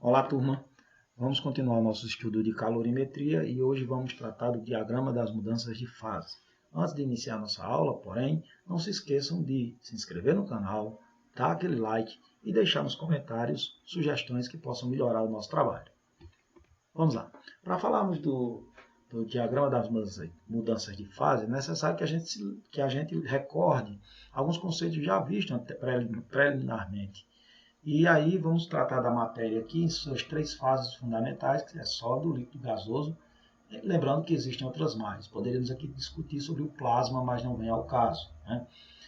Olá, turma! Vamos continuar nosso estudo de calorimetria e hoje vamos tratar do diagrama das mudanças de fase. Antes de iniciar nossa aula, porém, não se esqueçam de se inscrever no canal, dar aquele like e deixar nos comentários sugestões que possam melhorar o nosso trabalho. Vamos lá! Para falarmos do diagrama das mudanças de fase, é necessário que a gente recorde alguns conceitos já vistos preliminarmente. E aí vamos tratar da matéria aqui em suas três fases fundamentais, que é sólido, líquido, gasoso. Lembrando que existem outras mais. Poderíamos aqui discutir sobre o plasma, mas não vem ao caso, né?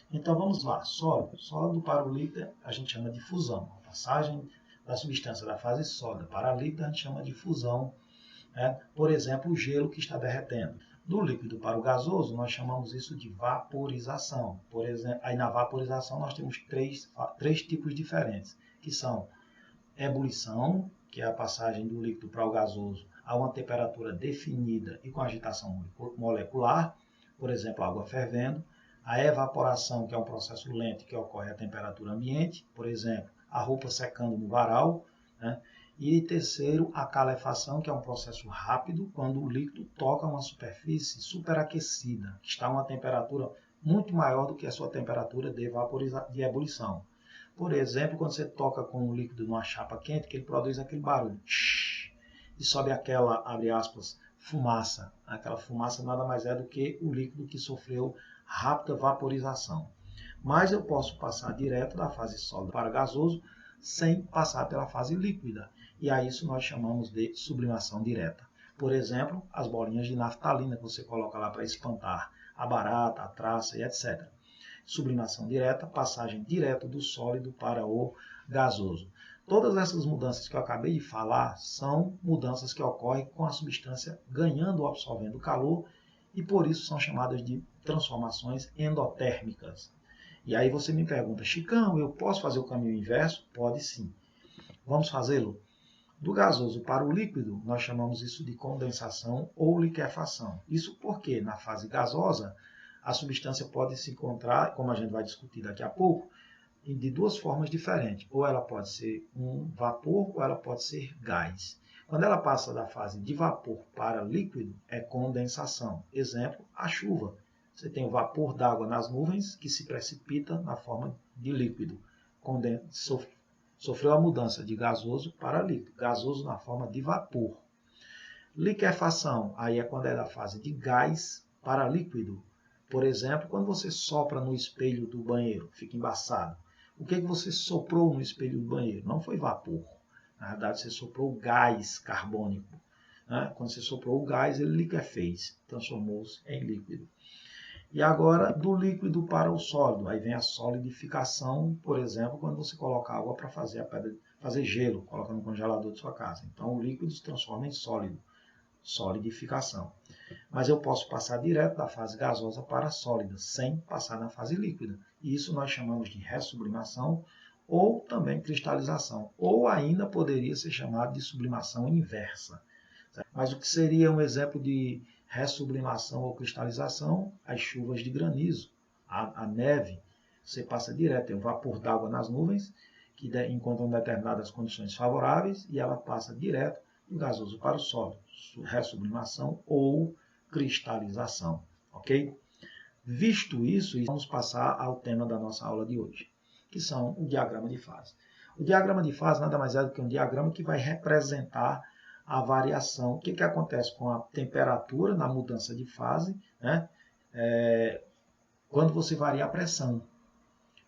Então vamos lá. Sólido. Sólido para o líquido a gente chama de fusão. A passagem da substância da fase sólida para a líquida a gente chama de fusão, né? Por exemplo, o gelo que está derretendo. Do líquido para o gasoso, nós chamamos isso de vaporização. Por exemplo, aí na vaporização nós temos três tipos diferentes, que são ebulição, que é a passagem do líquido para o gasoso a uma temperatura definida e com agitação molecular, por exemplo, água fervendo. A evaporação, que é um processo lento que ocorre à temperatura ambiente, por exemplo, a roupa secando no varal, né? E terceiro, a calefação, que é um processo rápido, quando o líquido toca uma superfície superaquecida, que está a uma temperatura muito maior do que a sua temperatura de ebulição. Por exemplo, quando você toca com um líquido numa chapa quente, que ele produz aquele barulho, e sobe aquela, abre aspas, fumaça. Aquela fumaça nada mais é do que o líquido que sofreu rápida vaporização. Mas eu posso passar direto da fase sólida para gasoso, sem passar pela fase líquida. E a isso nós chamamos de sublimação direta. Por exemplo, as bolinhas de naftalina que você coloca lá para espantar a barata, a traça e etc. Sublimação direta, passagem direto do sólido para o gasoso. Todas essas mudanças que eu acabei de falar são mudanças que ocorrem com a substância ganhando ou absorvendo calor e por isso são chamadas de transformações endotérmicas. E aí você me pergunta, Chicão, eu posso fazer o caminho inverso? Pode sim. Vamos fazê-lo? Do gasoso para o líquido, nós chamamos isso de condensação ou liquefação. Isso porque na fase gasosa, a substância pode se encontrar, como a gente vai discutir daqui a pouco, de duas formas diferentes. Ou ela pode ser um vapor ou ela pode ser gás. Quando ela passa da fase de vapor para líquido, é condensação. Exemplo, a chuva. Você tem o vapor d'água nas nuvens que se precipita na forma de líquido. Sofreu a mudança de gasoso para líquido. Gasoso na forma de vapor. Liquefação, aí é quando é da fase de gás para líquido. Por exemplo, quando você sopra no espelho do banheiro, fica embaçado. O que você soprou no espelho do banheiro? Não foi vapor. Na verdade, você soprou gás carbônico. Né? Quando você soprou o gás, ele liquefez, transformou-se em líquido. E agora, do líquido para o sólido. Aí vem a solidificação, por exemplo, quando você coloca água para fazer gelo, coloca no congelador de sua casa. Então, o líquido se transforma em sólido. Solidificação. Mas eu posso passar direto da fase gasosa para a sólida, sem passar na fase líquida. E isso nós chamamos de ressublimação ou também cristalização. Ou ainda poderia ser chamado de sublimação inversa. Mas o que seria um exemplo de ressublimação ou cristalização? As chuvas de granizo, a neve. Você passa direto, tem um vapor d'água nas nuvens, que encontram determinadas condições favoráveis, e ela passa direto do gasoso para o sólido, ressublimação ou cristalização, ok? Visto isso, vamos passar ao tema da nossa aula de hoje, que são o diagrama de fase. O diagrama de fase nada mais é do que um diagrama que vai representar a variação, o que acontece com a temperatura na mudança de fase, né? Quando você varia a pressão.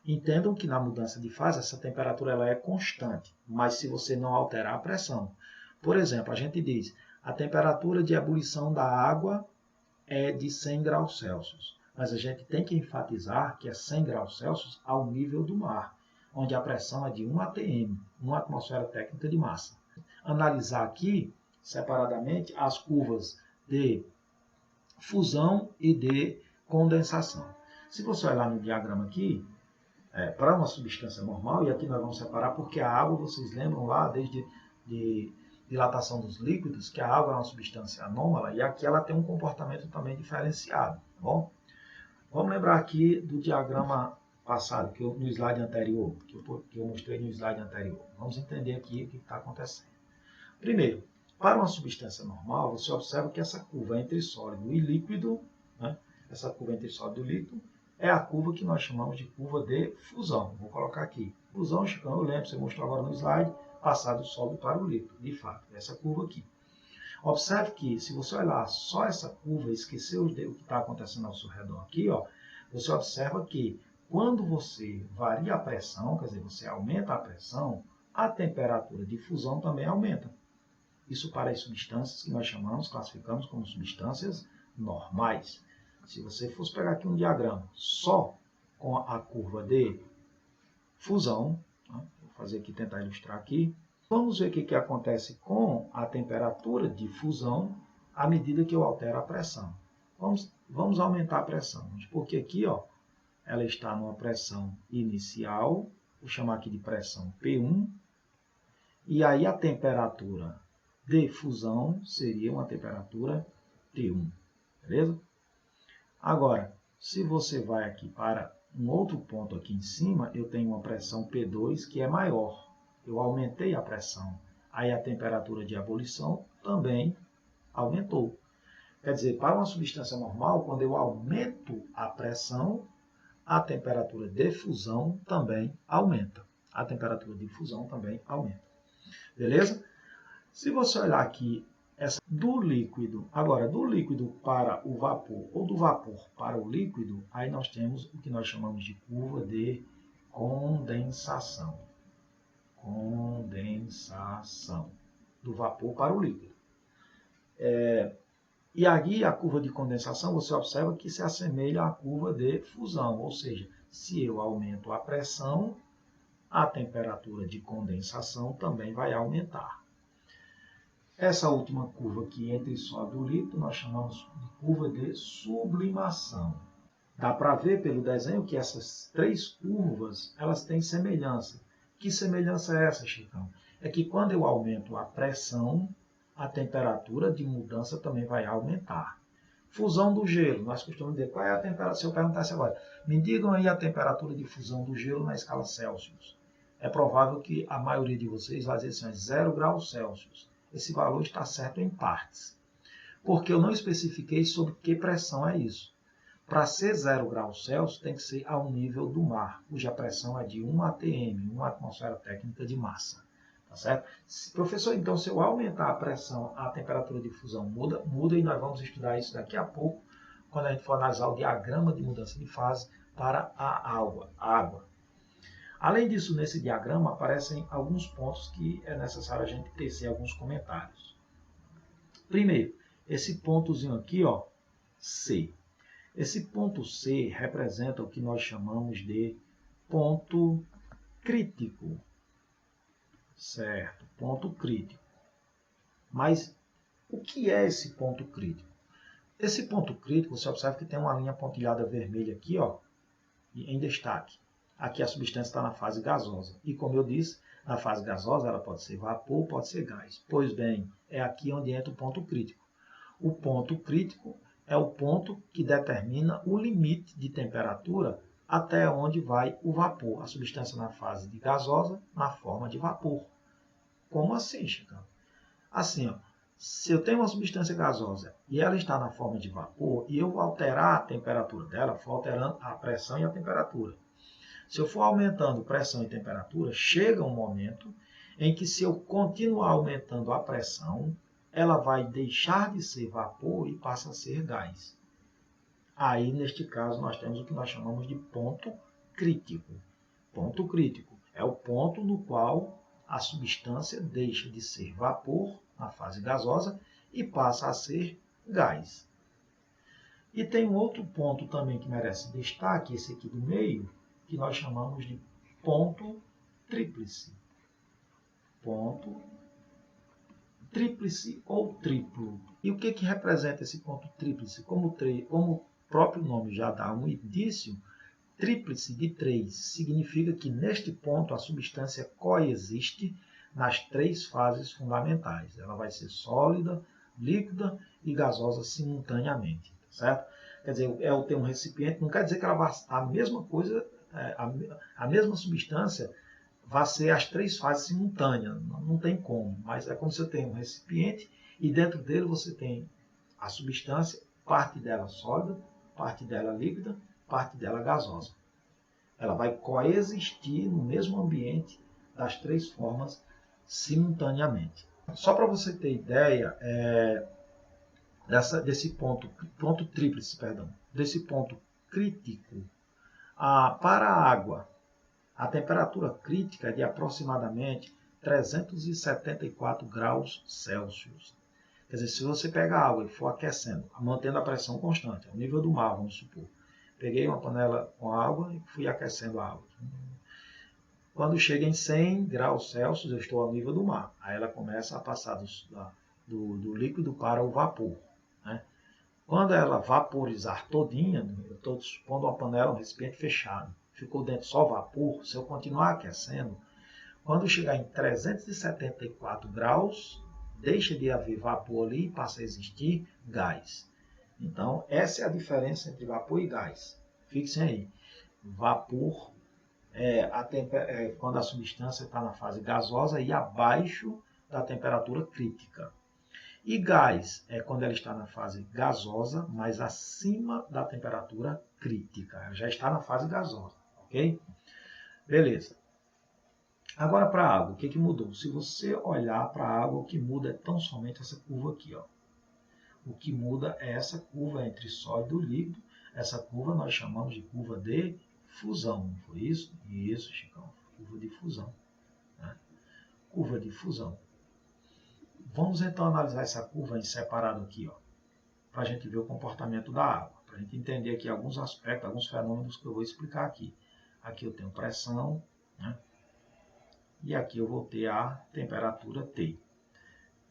Entendam que na mudança de fase, essa temperatura ela é constante, mas se você não alterar a pressão. Por exemplo, a gente diz, a temperatura de ebulição da água é de 100 graus Celsius. Mas a gente tem que enfatizar que é 100 graus Celsius ao nível do mar, onde a pressão é de 1 atm, 1 atmosfera técnica de massa. Analisar aqui, separadamente, as curvas de fusão e de condensação. Se você olhar no diagrama aqui, para uma substância normal, e aqui nós vamos separar porque a água, vocês lembram lá, desde dilatação dos líquidos, que a água é uma substância anômala, e aqui ela tem um comportamento também diferenciado, tá bom? Vamos lembrar aqui do diagrama passado, no slide anterior, que eu mostrei no slide anterior. Vamos entender aqui o que está acontecendo. Primeiro, para uma substância normal, você observa que essa curva entre sólido e líquido, né, essa curva entre sólido e líquido, é a curva que nós chamamos de curva de fusão. Vou colocar aqui. Fusão, Chicão, eu lembro, você mostrou agora no slide, passar do sólido para o líquido. De fato, essa curva aqui. Observe que, se você olhar só essa curva e esquecer o que está acontecendo ao seu redor aqui, ó, você observa que quando você varia a pressão, quer dizer, você aumenta a pressão, a temperatura de fusão também aumenta. Isso para as substâncias que nós classificamos como substâncias normais. Se você fosse pegar aqui um diagrama só com a curva de fusão, né? Vou fazer aqui, tentar ilustrar aqui. Vamos ver o que acontece com a temperatura de fusão à medida que eu altero a pressão. Vamos aumentar a pressão, porque aqui ó, ela está numa pressão inicial, vou chamar aqui de pressão P1, e aí a temperatura de fusão seria uma temperatura T1, beleza? Agora, se você vai aqui para um outro ponto aqui em cima, eu tenho uma pressão P2 que é maior. Eu aumentei a pressão. Aí a temperatura de ebulição também aumentou. Quer dizer, para uma substância normal, quando eu aumento a pressão, a temperatura de fusão também aumenta. A temperatura de fusão também aumenta. Beleza? Se você olhar aqui, essa do líquido, agora do líquido para o vapor ou do vapor para o líquido, aí nós temos o que nós chamamos de curva de condensação. Condensação do vapor para o líquido. E aqui a curva de condensação, você observa que se assemelha à curva de fusão, ou seja, se eu aumento a pressão, a temperatura de condensação também vai aumentar. Essa última curva aqui entre sólido e líquido, nós chamamos de curva de sublimação. Dá para ver pelo desenho que essas três curvas, elas têm semelhança. Que semelhança é essa, Chicão? É que quando eu aumento a pressão, a temperatura de mudança também vai aumentar. Fusão do gelo, nós costumamos dizer, qual é a temperatura? Se eu perguntasse agora, me digam aí a temperatura de fusão do gelo na escala Celsius. É provável que a maioria de vocês vai dizer assim, 0 graus Celsius. Esse valor está certo em partes, porque eu não especifiquei sobre que pressão é isso. Para ser 0 graus Celsius, tem que ser ao nível do mar, cuja pressão é de 1 atm, 1 atmosfera técnica de massa. Tá certo? Professor, então, se eu aumentar a pressão, a temperatura de fusão muda, e nós vamos estudar isso daqui a pouco, quando a gente for analisar o diagrama de mudança de fase para a água. Além disso, nesse diagrama aparecem alguns pontos que é necessário a gente tecer alguns comentários. Primeiro, esse pontozinho aqui, ó, C. Esse ponto C representa o que nós chamamos de ponto crítico. Certo, ponto crítico. Mas o que é esse ponto crítico? Esse ponto crítico, você observa que tem uma linha pontilhada vermelha aqui, ó, em destaque. Aqui a substância está na fase gasosa. E como eu disse, na fase gasosa ela pode ser vapor, pode ser gás. Pois bem, é aqui onde entra o ponto crítico. O ponto crítico é o ponto que determina o limite de temperatura até onde vai o vapor. A substância na fase de gasosa, na forma de vapor. Como assim, Chico? Assim, ó, se eu tenho uma substância gasosa e ela está na forma de vapor, e eu vou alterar a temperatura dela, vou alterando a pressão e a temperatura. Se eu for aumentando pressão e temperatura, chega um momento em que, se eu continuar aumentando a pressão, ela vai deixar de ser vapor e passa a ser gás. Aí, neste caso, nós temos o que nós chamamos de ponto crítico. Ponto crítico é o ponto no qual a substância deixa de ser vapor, na fase gasosa, e passa a ser gás. E tem um outro ponto também que merece destaque, esse aqui do meio, que nós chamamos de ponto tríplice. Ponto tríplice ou triplo. E o que representa esse ponto tríplice? Como o próprio nome já dá um indício, tríplice de 3 significa que neste ponto a substância coexiste nas 3 fases fundamentais. Ela vai ser sólida, líquida e gasosa simultaneamente. Certo? Quer dizer, eu tenho um recipiente, não quer dizer que ela vai, a mesma coisa, a mesma substância vai ser as três fases simultâneas, não tem como, mas é como se você tem um recipiente e dentro dele você tem a substância, parte dela sólida, parte dela líquida, parte dela gasosa. Ela vai coexistir no mesmo ambiente das três formas simultaneamente. Só para você ter ideia desse ponto tríplice, desse ponto crítico, para a água, a temperatura crítica é de aproximadamente 374 graus Celsius. Quer dizer, se você pegar a água e for aquecendo, mantendo a pressão constante, ao nível do mar, vamos supor. Peguei uma panela com água e fui aquecendo a água. Quando chega em 100 graus Celsius, eu estou ao nível do mar. Aí ela começa a passar do líquido para o vapor. Né? Quando ela vaporizar todinha, eu estou supondo uma panela, um recipiente fechado, ficou dentro só vapor, se eu continuar aquecendo, quando chegar em 374 graus, deixa de haver vapor ali e passa a existir gás. Então, essa é a diferença entre vapor e gás. Fixem aí. Vapor quando a substância está na fase gasosa e abaixo da temperatura crítica. E gás é quando ela está na fase gasosa, mas acima da temperatura crítica. Ela já está na fase gasosa, ok? Beleza. Agora para a água, o que mudou? Se você olhar para a água, o que muda é tão somente essa curva aqui, ó. O que muda é essa curva entre sólido e líquido. Essa curva nós chamamos de curva de fusão, não foi isso? Isso, Chicão, curva de fusão. Né? Curva de fusão. Vamos então analisar essa curva em separado aqui, para a gente ver o comportamento da água, para a gente entender aqui alguns aspectos, alguns fenômenos que eu vou explicar aqui. Aqui eu tenho pressão, né? E aqui eu vou ter a temperatura T.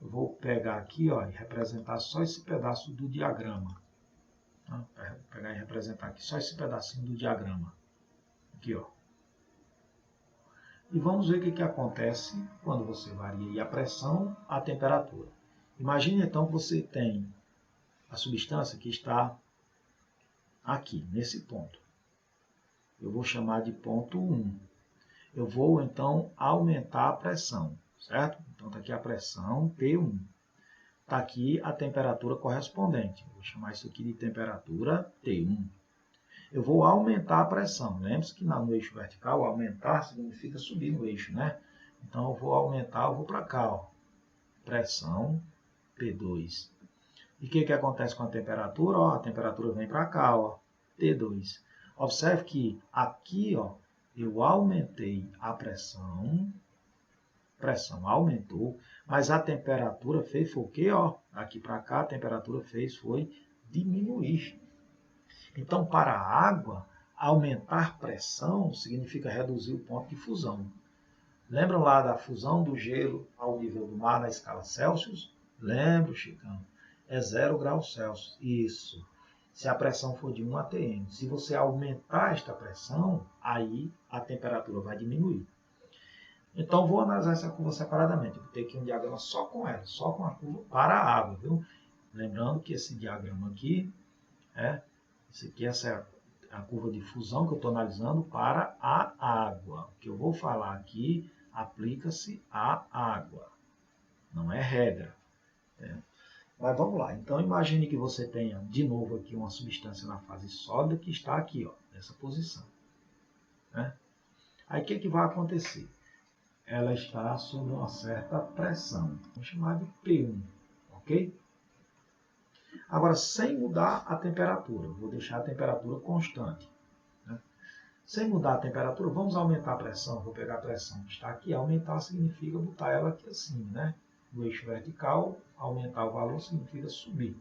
Eu vou pegar aqui e representar só esse pedaço do diagrama. Tá? Pegar e representar aqui só esse pedacinho do diagrama. Aqui, ó. E vamos ver o que acontece quando você varia a pressão, a temperatura. Imagine então que você tem a substância que está aqui, nesse ponto. Eu vou chamar de ponto 1. Eu vou então aumentar a pressão, certo? Então está aqui a pressão P1. Está aqui a temperatura correspondente. Eu vou chamar isso aqui de temperatura T1. Eu vou aumentar a pressão. Lembre-se que no eixo vertical, aumentar significa subir no eixo, né? Então, eu vou aumentar, eu vou para cá, ó. Pressão P2. E o que acontece com a temperatura? Ó, a temperatura vem para cá, ó, T2. Observe que aqui, ó, eu aumentei a pressão aumentou, mas a temperatura fez foi o quê? Ó, aqui para cá, a temperatura foi diminuir. Então, para a água, aumentar pressão significa reduzir o ponto de fusão. Lembram lá da fusão do gelo ao nível do mar na escala Celsius? Lembro, Chicão. É 0 graus Celsius. Isso. Se a pressão for de 1 atm. Se você aumentar esta pressão, aí a temperatura vai diminuir. Então, vou analisar essa curva separadamente. Eu vou ter aqui um diagrama só com ela, só com a curva para a água, viu? Lembrando que esse diagrama aqui, essa é a curva de fusão que eu estou analisando para a água. O que eu vou falar aqui aplica-se à água, não é regra. Mas vamos lá. Então, imagine que você tenha, de novo, aqui uma substância na fase sólida que está aqui, ó, nessa posição. Né? Aí, o que vai acontecer? Ela está sob uma certa pressão. Vamos chamar de P1, ok? Agora, sem mudar a temperatura. Vou deixar a temperatura constante. Né? Sem mudar a temperatura, vamos aumentar a pressão. Vou pegar a pressão que está aqui. Aumentar significa botar ela aqui assim, né? No eixo vertical, aumentar o valor significa subir.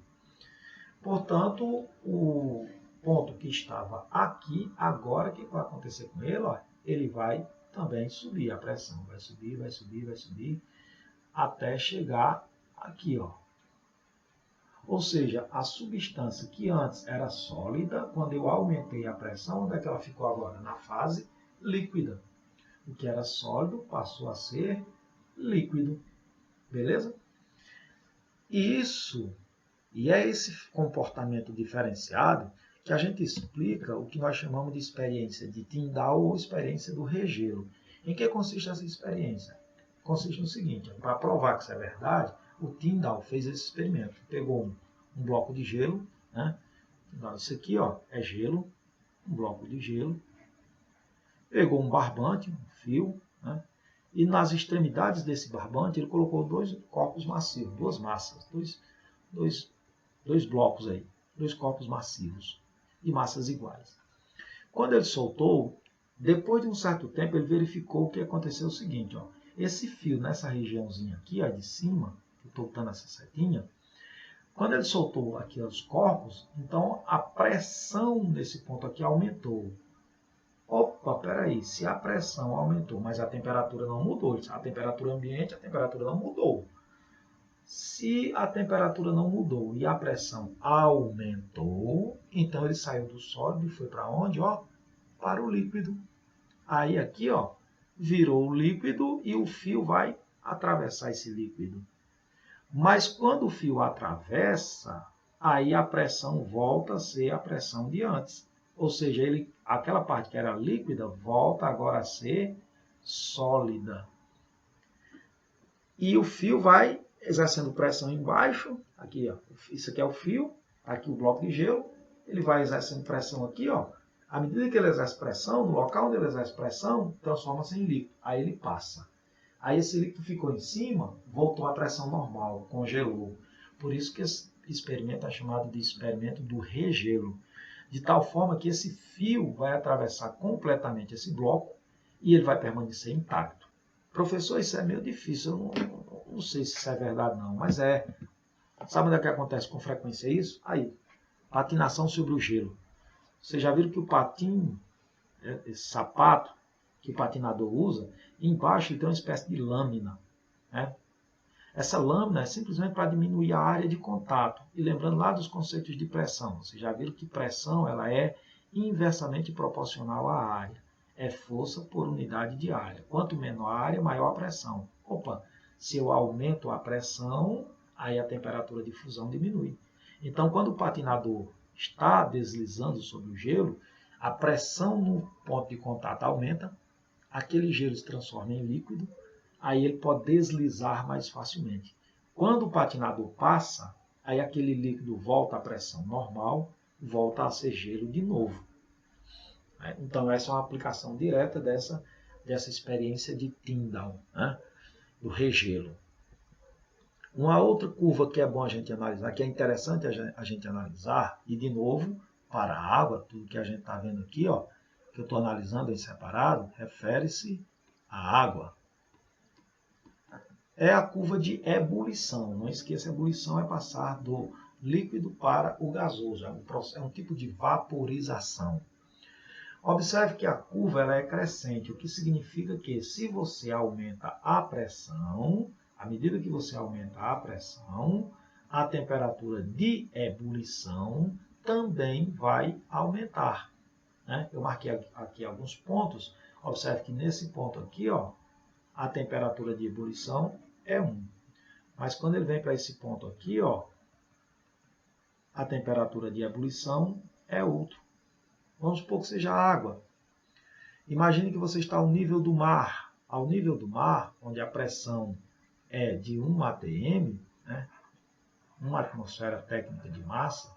Portanto, o ponto que estava aqui, agora, o que vai acontecer com ele? Ó, ele vai também subir a pressão. Vai subir, vai subir, vai subir, até chegar aqui, ó. Ou seja, a substância que antes era sólida, quando eu aumentei a pressão, onde é que ela ficou agora? Na fase líquida. O que era sólido passou a ser líquido. Beleza? E é esse comportamento diferenciado que a gente explica o que nós chamamos de experiência de Tyndall ou experiência do regelo. Em que consiste essa experiência? Consiste no seguinte, para provar que isso é verdade, o Tyndall fez esse experimento. Pegou um bloco de gelo, né? Então, isso aqui ó, é gelo, um bloco de gelo. Pegou um barbante, um fio, né? E nas extremidades desse barbante ele colocou dois corpos massivos, duas massas, dois blocos aí, dois corpos massivos, de massas iguais. Quando ele soltou, depois de um certo tempo, ele verificou que aconteceu o seguinte, ó, esse fio nessa regiãozinha aqui, ó, de cima, que eu estou botando essa setinha, quando ele soltou aqui os corpos, então a pressão nesse ponto aqui aumentou. Opa, peraí, se a pressão aumentou, mas a temperatura não mudou, a temperatura ambiente, a temperatura não mudou. Se a temperatura não mudou e a pressão aumentou, então ele saiu do sólido e foi para onde? Ó, para o líquido. Aí aqui, ó, virou o líquido e o fio vai atravessar esse líquido. Mas quando o fio atravessa, aí a pressão volta a ser a pressão de antes. Ou seja, aquela parte que era líquida volta agora a ser sólida. E o fio vai exercendo pressão embaixo, aqui, ó, isso aqui é o fio, aqui o bloco de gelo, ele vai exercendo pressão aqui, ó. À medida que ele exerce pressão, no local onde ele exerce pressão, transforma-se em líquido. Aí ele passa. Aí esse líquido ficou em cima, voltou à pressão normal, congelou. Por isso que esse experimento é chamado de experimento do regelo. De tal forma que esse fio vai atravessar completamente esse bloco e ele vai permanecer intacto. Professor, isso é meio difícil, eu não sei se isso é verdade não, mas é. Sabe onde é que acontece com frequência isso? Aí, patinação sobre o gelo. Vocês já viram que o patinho, esse sapato que o patinador usa, embaixo ele tem uma espécie de lâmina, né? Essa lâmina é simplesmente para diminuir a área de contato. E lembrando lá dos conceitos de pressão, vocês já viram que pressão ela é inversamente proporcional à área. É força por unidade de área. Quanto menor a área, maior a pressão. Opa, se eu aumento a pressão, aí a temperatura de fusão diminui. Então, quando o patinador está deslizando sobre o gelo, a pressão no ponto de contato aumenta, aquele gelo se transforma em líquido, aí ele pode deslizar mais facilmente. Quando o patinador passa, aí aquele líquido volta à pressão normal, volta a ser gelo de novo. Então essa é uma aplicação direta dessa experiência de Tyndall, né? Do regelo. Uma outra curva que é bom a gente analisar, que é interessante a gente analisar, e de novo, para a água, tudo que a gente está vendo aqui, ó, que eu estou analisando em separado, refere-se à água. É a curva de ebulição. Não esqueça, ebulição é passar do líquido para o gasoso. É um tipo de vaporização. Observe que a curva ela é crescente, o que significa que se você aumenta a pressão, à medida que você aumenta a pressão, a temperatura de ebulição também vai aumentar, né? Eu marquei aqui alguns pontos. Observe que nesse ponto aqui, ó, a temperatura de ebulição é 1. Mas quando ele vem para esse ponto aqui, ó, a temperatura de ebulição é outro. Vamos supor que seja água. Imagine que você está ao nível do mar. Ao nível do mar, onde a pressão é de 1 atm, né, 1 atmosfera técnica de massa,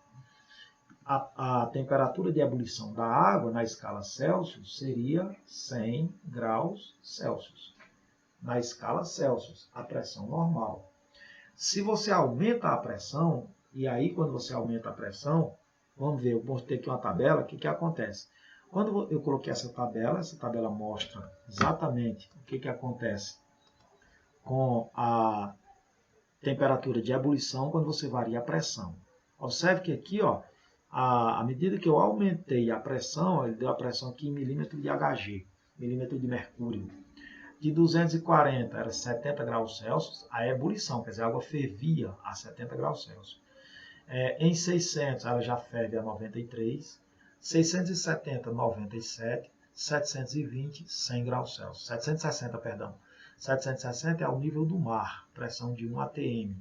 a temperatura de ebulição da água na escala Celsius seria 100 graus Celsius. Na escala Celsius, a pressão normal. Se você aumenta a pressão, e aí quando você aumenta a pressão, vamos ver, eu mostrei aqui uma tabela, o que acontece? Quando eu coloquei essa tabela mostra exatamente o que acontece com a temperatura de ebulição quando você varia a pressão. Observe que aqui, ó, à medida que eu aumentei a pressão, ele deu a pressão aqui em milímetro de Hg, milímetro de mercúrio. De 240 era 70 graus Celsius, a ebulição, quer dizer, a água fervia a 70 graus Celsius. Em 600 ela já ferve a 93, 670, 97, 720, 100 graus Celsius. 760, perdão. 760 é ao nível do mar, pressão de 1 atm,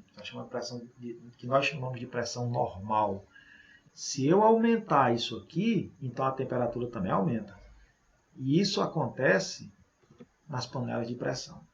que nós chamamos de pressão normal. Se eu aumentar isso aqui, então a temperatura também aumenta. E isso acontece nas panelas de pressão.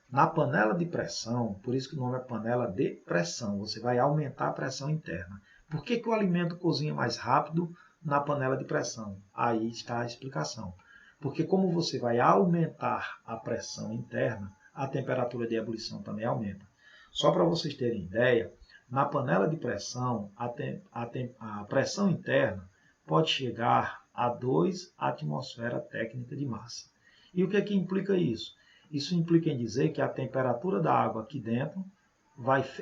Na panela de pressão, por isso que o nome é panela de pressão, você vai aumentar a pressão interna. Por que o alimento cozinha mais rápido na panela de pressão? Aí está a explicação. Porque como você vai aumentar a pressão interna, a temperatura de ebulição também aumenta. Só para vocês terem ideia, na panela de pressão, a pressão interna pode chegar a 2 atmosferas técnicas de massa. E o que é que implica isso? Isso implica em dizer que a temperatura da água aqui dentro,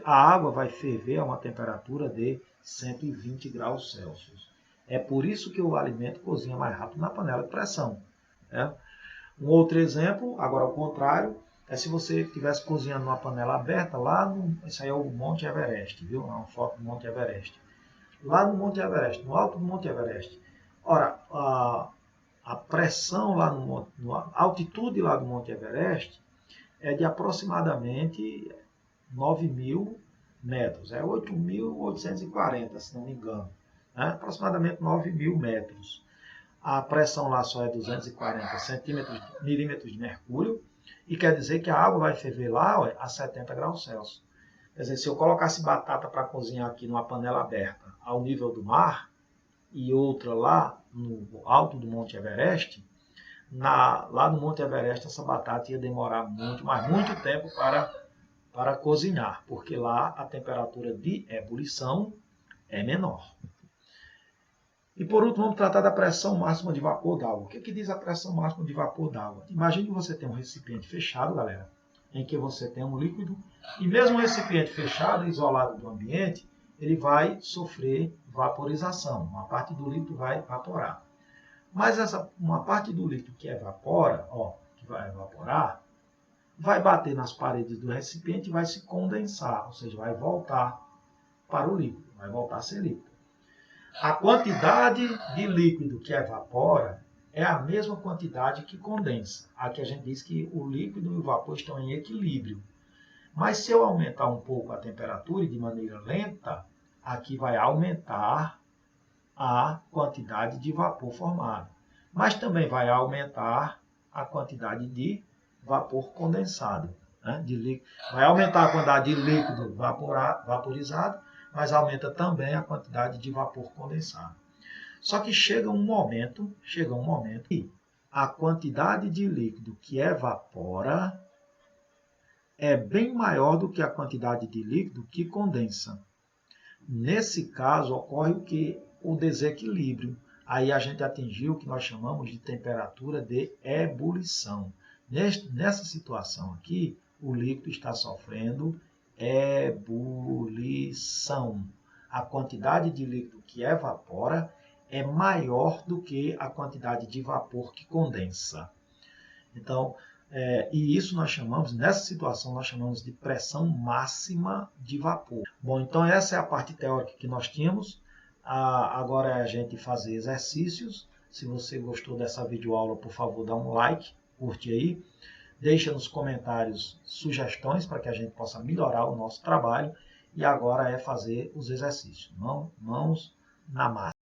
a água vai ferver a uma temperatura de 120 graus Celsius. É por isso que o alimento cozinha mais rápido na panela de pressão. Né? Um outro exemplo, agora ao contrário, é se você estivesse cozinhando numa panela aberta, isso aí é o Monte Everest, viu? É uma foto do Monte Everest. Lá no Monte Everest, no alto do Monte Everest. Ora, a pressão lá a altitude lá do Monte Everest é de aproximadamente 9.000 metros, é 8.840, se não me engano, né? Aproximadamente 9.000 metros. A pressão lá só é 240 milímetros de mercúrio, e quer dizer que a água vai ferver lá a 70 graus Celsius. Quer dizer, se eu colocasse batata para cozinhar aqui numa panela aberta ao nível do mar, e outra lá no alto do Monte Everest, lá no Monte Everest essa batata ia demorar muito tempo para cozinhar, porque lá a temperatura de ebulição é menor. E por último, vamos tratar da pressão máxima de vapor d'água. O que diz a pressão máxima de vapor d'água? Imagine que você tem um recipiente fechado, galera, em que você tem um líquido, e mesmo um recipiente fechado, isolado do ambiente, ele vai sofrer vaporização. Uma parte do líquido vai evaporar. Mas uma parte do líquido que evapora, que vai evaporar, vai bater nas paredes do recipiente e vai se condensar, ou seja, vai voltar para o líquido, vai voltar a ser líquido. A quantidade de líquido que evapora é a mesma quantidade que condensa. Aqui a gente diz que o líquido e o vapor estão em equilíbrio. Mas se eu aumentar um pouco a temperatura e de maneira lenta, aqui vai aumentar a quantidade de vapor formado. Mas também vai aumentar a quantidade de vapor condensado. Né? Vai aumentar a quantidade de líquido vaporizado, mas aumenta também a quantidade de vapor condensado. Só que chega um momento que a quantidade de líquido que evapora é bem maior do que a quantidade de líquido que condensa. Nesse caso, ocorre o que? O desequilíbrio. Aí a gente atingiu o que nós chamamos de temperatura de ebulição. Nessa situação aqui, o líquido está sofrendo ebulição. A quantidade de líquido que evapora é maior do que a quantidade de vapor que condensa. Então, e isso nessa situação, nós chamamos de pressão máxima de vapor. Bom, então essa é a parte teórica que nós tínhamos. Agora é a gente fazer exercícios. Se você gostou dessa videoaula, por favor, dá um like, curte aí. Deixa nos comentários sugestões para que a gente possa melhorar o nosso trabalho. E agora é fazer os exercícios. Mãos na massa.